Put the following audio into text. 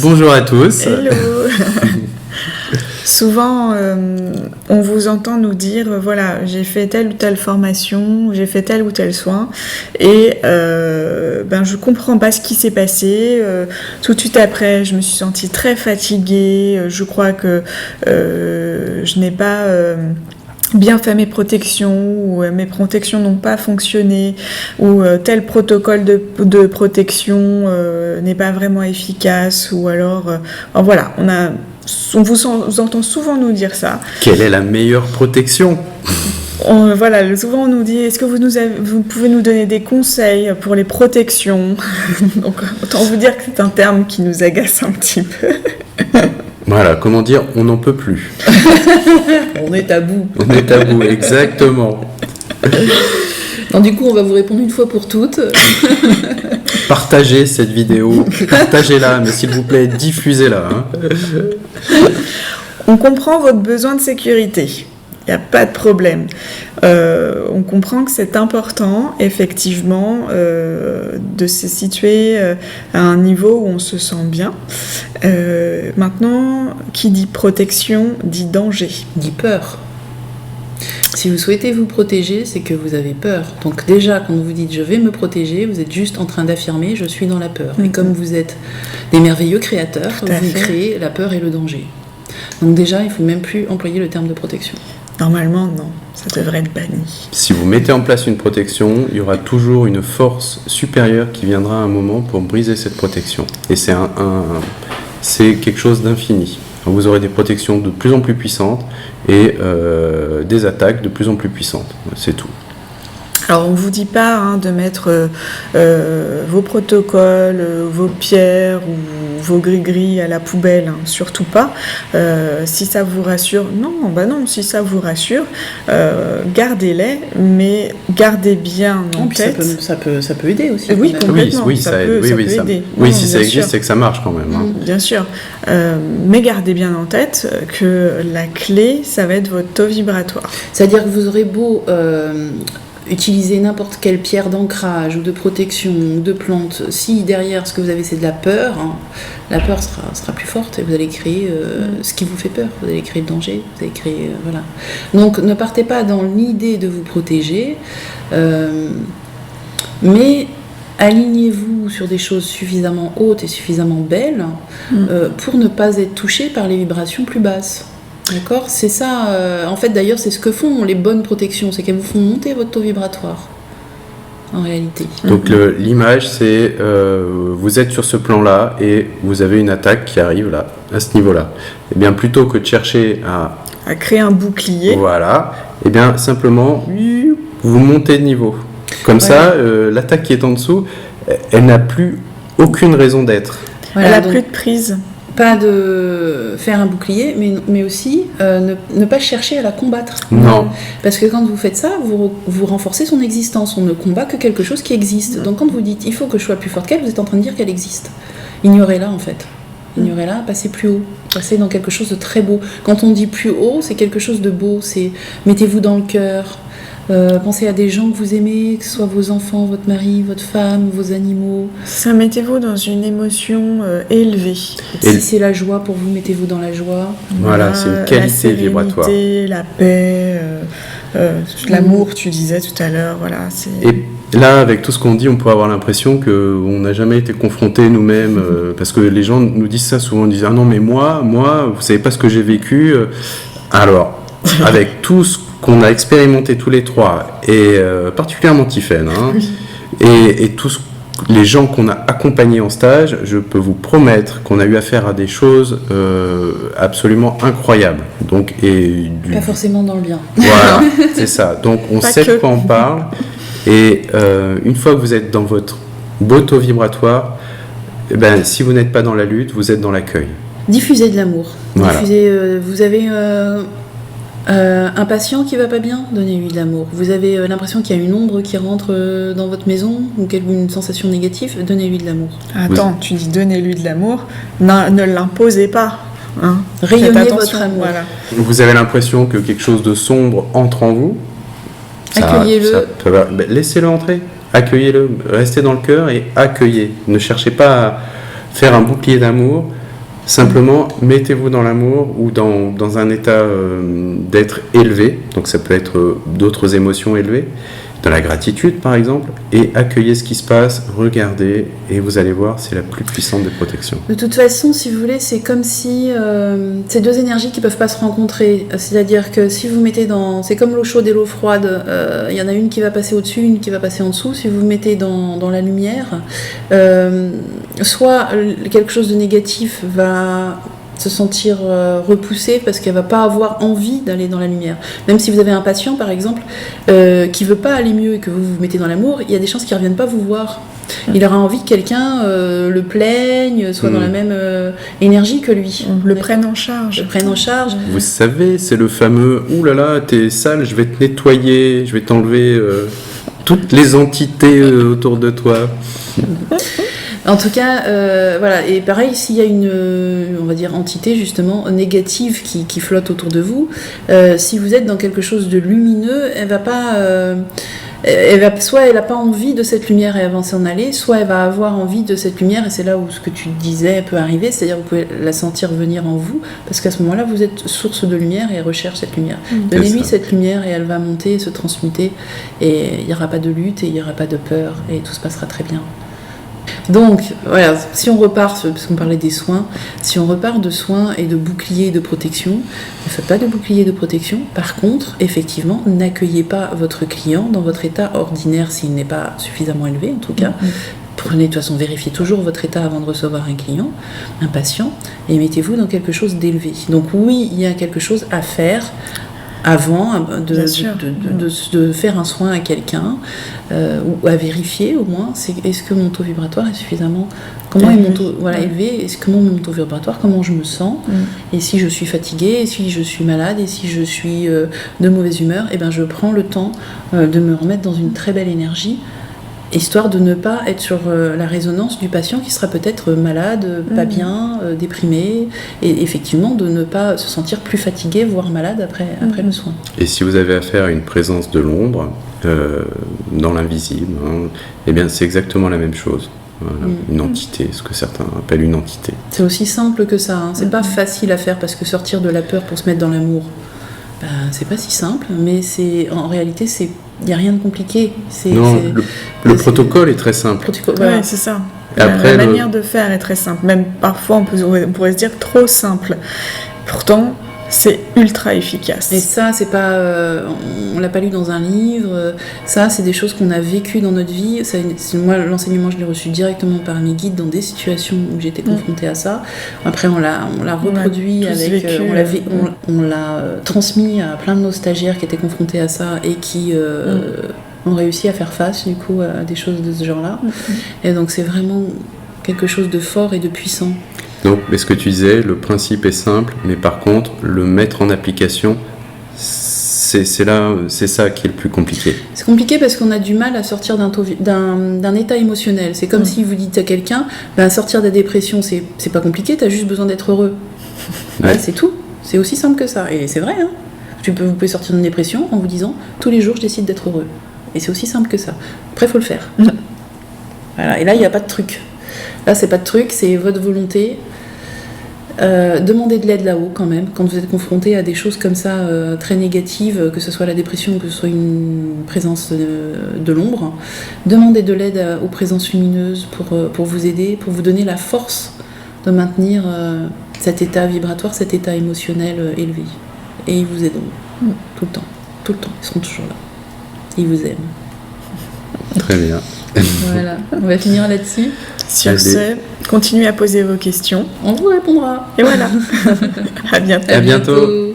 Bonjour à tous. Hello. Souvent, on vous entend nous dire, voilà, j'ai fait telle ou telle formation, j'ai fait tel ou tel soin, et je comprends pas ce qui s'est passé. Tout de suite après, je me suis sentie très fatiguée. Je crois que je n'ai pas bien fait mes protections, ou mes protections n'ont pas fonctionné, ou tel protocole de protection n'est pas vraiment efficace, ou alors voilà, on vous entend souvent nous dire ça. Quelle est la meilleure protection ? Souvent on nous dit, est-ce que vous pouvez nous donner des conseils pour les protections ? Donc autant vous dire que c'est un terme qui nous agace un petit peu. Voilà, comment dire, on n'en peut plus. On est à bout. On est à bout, exactement. Donc, du coup, on va vous répondre une fois pour toutes. Partagez cette vidéo, partagez-la, mais s'il vous plaît, diffusez-la. On comprend votre besoin de sécurité. Il n'y a pas de problème. On comprend que c'est important, effectivement, de se situer à un niveau où on se sent bien. Maintenant, qui dit protection, dit danger. Dit peur. Si vous souhaitez vous protéger, c'est que vous avez peur. Donc déjà, quand vous dites « je vais me protéger », vous êtes juste en train d'affirmer « je suis dans la peur ». Et comme vous êtes des merveilleux créateurs, vous créez la peur et le danger. Donc déjà, il ne faut même plus employer le terme de protection. Normalement, non. Ça devrait être banni. Si vous mettez en place une protection, il y aura toujours une force supérieure qui viendra à un moment pour briser cette protection. Et c'est quelque chose d'infini. Vous aurez des protections de plus en plus puissantes et des attaques de plus en plus puissantes. C'est tout. Alors on ne vous dit pas de mettre vos protocoles, vos pierres ou vos gris-gris à la poubelle, surtout pas. Si ça vous rassure, non, si ça vous rassure, gardez-les, mais gardez bien en tête. Ça peut aider aussi. Oui, complètement. Oui, ça peut aider. Oui, si ça existe, c'est que ça marche quand même. Bien sûr. Mais gardez bien en tête que la clé, ça va être votre taux vibratoire. C'est-à-dire que vous aurez beau utiliser n'importe quelle pierre d'ancrage ou de protection ou de plante, si derrière ce que vous avez c'est de la peur, la peur sera plus forte et vous allez créer ce qui vous fait peur, vous allez créer le danger, vous allez créer voilà. Donc ne partez pas dans l'idée de vous protéger, mais alignez-vous sur des choses suffisamment hautes et suffisamment belles pour ne pas être touché par les vibrations plus basses. D'accord, c'est ça. En fait, d'ailleurs, c'est ce que font les bonnes protections, c'est qu'elles vous font monter votre taux vibratoire. En réalité. Donc l'image, c'est vous êtes sur ce plan-là et vous avez une attaque qui arrive là, à ce niveau-là. Et bien plutôt que de chercher à créer un bouclier. Voilà. Et bien simplement vous montez de niveau. Comme ça, l'attaque qui est en dessous, elle n'a plus aucune raison d'être. Voilà, elle n'a plus de prise. Pas de faire un bouclier, mais aussi ne pas chercher à la combattre. Non. Parce que quand vous faites ça, vous renforcez son existence. On ne combat que quelque chose qui existe. Donc quand vous dites « il faut que je sois plus forte qu'elle », vous êtes en train de dire qu'elle existe. Ignorez-la en fait. Ignorez-la, passez plus haut. Passez dans quelque chose de très beau. Quand on dit plus haut, c'est quelque chose de beau. C'est mettez-vous dans le cœur. Pensez à des gens que vous aimez, que ce soit vos enfants, votre mari, votre femme, vos animaux. Ça, mettez-vous dans une émotion élevée. Si c'est la joie pour vous, mettez-vous dans la joie. Voilà, c'est une qualité vibratoire. La paix, l'amour, tu disais tout à l'heure. Voilà, et là, avec tout ce qu'on dit, on peut avoir l'impression qu'on n'a jamais été confrontés nous-mêmes, parce que les gens nous disent ça souvent, ils disent « Ah non, mais moi, vous savez pas ce que j'ai vécu. » Alors, avec tout ce qu'on a expérimenté tous les trois, et particulièrement Tiffaine, et tous les gens qu'on a accompagnés en stage, je peux vous promettre qu'on a eu affaire à des choses absolument incroyables. Donc, pas forcément dans le bien. Voilà, c'est ça. Donc on sait de quoi on parle, et une fois que vous êtes dans votre beau taux vibratoire, si vous n'êtes pas dans la lutte, vous êtes dans l'accueil. Diffusez de l'amour. Voilà. Vous avez un patient qui va pas bien, donnez-lui de l'amour. Vous avez l'impression qu'il y a une ombre qui rentre dans votre maison ou une sensation négative, donnez-lui de l'amour. Attends, tu dis donnez-lui de l'amour, ne l'imposez pas. Rayonnez votre amour. Voilà. Vous avez l'impression que quelque chose de sombre entre en vous. Accueillez-le. Laissez-le entrer. Accueillez-le. Restez dans le cœur et accueillez. Ne cherchez pas à faire un bouclier d'amour. Simplement, mettez-vous dans l'amour ou dans un état d'être élevé, donc ça peut être d'autres émotions élevées, dans la gratitude par exemple, et accueillez ce qui se passe, regardez, et vous allez voir, c'est la plus puissante des protections. De toute façon, si vous voulez, c'est comme si ces deux énergies qui ne peuvent pas se rencontrer. C'est-à-dire que si vous mettez dans... C'est comme l'eau chaude et l'eau froide. Il y en a une qui va passer au-dessus, une qui va passer en dessous. Si vous vous mettez dans la lumière, soit quelque chose de négatif va se sentir repoussée parce qu'elle va pas avoir envie d'aller dans la lumière. Même si vous avez un patient, par exemple, qui veut pas aller mieux et que vous vous mettez dans l'amour, il y a des chances qu'il revienne pas vous voir. Il aura envie que quelqu'un le plaigne, soit dans la même énergie que lui. Le prenne en charge. Le prenne en charge. Vous savez, c'est le fameux « Ouh là là, t'es sale, je vais te nettoyer, je vais t'enlever toutes les entités autour de toi. » En tout cas, voilà. Et pareil, s'il y a une, on va dire, entité justement négative qui flotte autour de vous, si vous êtes dans quelque chose de lumineux, elle va pas, soit elle n'a pas envie de cette lumière et elle va s'en aller, soit elle va avoir envie de cette lumière et c'est là où ce que tu disais peut arriver, c'est-à-dire vous pouvez la sentir venir en vous, parce qu'à ce moment-là, vous êtes source de lumière et elle recherche cette lumière. Donnez-lui cette lumière et elle va monter, se transmuter et il n'y aura pas de lutte et il n'y aura pas de peur et tout se passera très bien. Donc, voilà, si on repart, parce qu'on parlait des soins, si on repart de soins et de boucliers de protection, ne faites pas de boucliers de protection. Par contre, effectivement, n'accueillez pas votre client dans votre état ordinaire s'il n'est pas suffisamment élevé, en tout cas. Prenez de toute façon, vérifiez toujours votre état avant de recevoir un client, un patient, et mettez-vous dans quelque chose d'élevé. Donc oui, il y a quelque chose à faire avant de faire un soin à quelqu'un ou à vérifier au moins, c'est est-ce que mon taux vibratoire est suffisamment élevé, est-ce que mon taux vibratoire, comment je me sens, et si je suis fatiguée, et si je suis malade, et si je suis de mauvaise humeur, et ben je prends le temps de me remettre dans une très belle énergie, histoire de ne pas être sur la résonance du patient qui sera peut-être malade, pas bien, déprimé, et effectivement de ne pas se sentir plus fatigué, voire malade après le soin. Et si vous avez affaire à une présence de l'ombre, dans l'invisible, eh bien c'est exactement la même chose. Voilà, une entité, ce que certains appellent une entité. C'est aussi simple que ça, c'est pas facile à faire parce que sortir de la peur pour se mettre dans l'amour, c'est pas si simple, mais en réalité il n'y a rien de compliqué. Le protocole est très simple. Ouais, c'est ça. Après, la manière de faire est très simple. Même parfois, on pourrait se dire trop simple. Pourtant, c'est ultra efficace. Et ça, c'est pas, on l'a pas lu dans un livre. Ça, c'est des choses qu'on a vécues dans notre vie. Moi, l'enseignement, je l'ai reçu directement par mes guides dans des situations où j'étais confrontée à ça. Après, on l'a reproduit avec, on l'a transmis à plein de nos stagiaires qui étaient confrontés à ça et qui ont réussi à faire face du coup à des choses de ce genre-là. Et donc, c'est vraiment quelque chose de fort et de puissant. Donc, mais ce que tu disais, le principe est simple, mais par contre, le mettre en application, c'est ça qui est le plus compliqué. C'est compliqué parce qu'on a du mal à sortir d'un état émotionnel. C'est comme si vous dites à quelqu'un, sortir de la dépression, c'est pas compliqué, t'as juste besoin d'être heureux. Ouais, c'est tout. C'est aussi simple que ça. Et c'est vrai, hein. Vous pouvez sortir d'une dépression en vous disant, tous les jours, je décide d'être heureux. Et c'est aussi simple que ça. Après, il faut le faire. Voilà. Et là, il n'y a pas de truc. Là, c'est pas de truc, c'est votre volonté. Demandez de l'aide là-haut quand même, quand vous êtes confronté à des choses comme ça très négatives, que ce soit la dépression ou que ce soit une présence de l'ombre. Demandez de l'aide aux présences lumineuses pour vous aider, pour vous donner la force de maintenir cet état vibratoire, cet état émotionnel élevé. Et ils vous aideront tout le temps, ils seront toujours là. Ils vous aiment. Très bien. Voilà, on va finir là-dessus. Sur ce, continuez à poser vos questions. On vous répondra. Et voilà. À bientôt. À bientôt.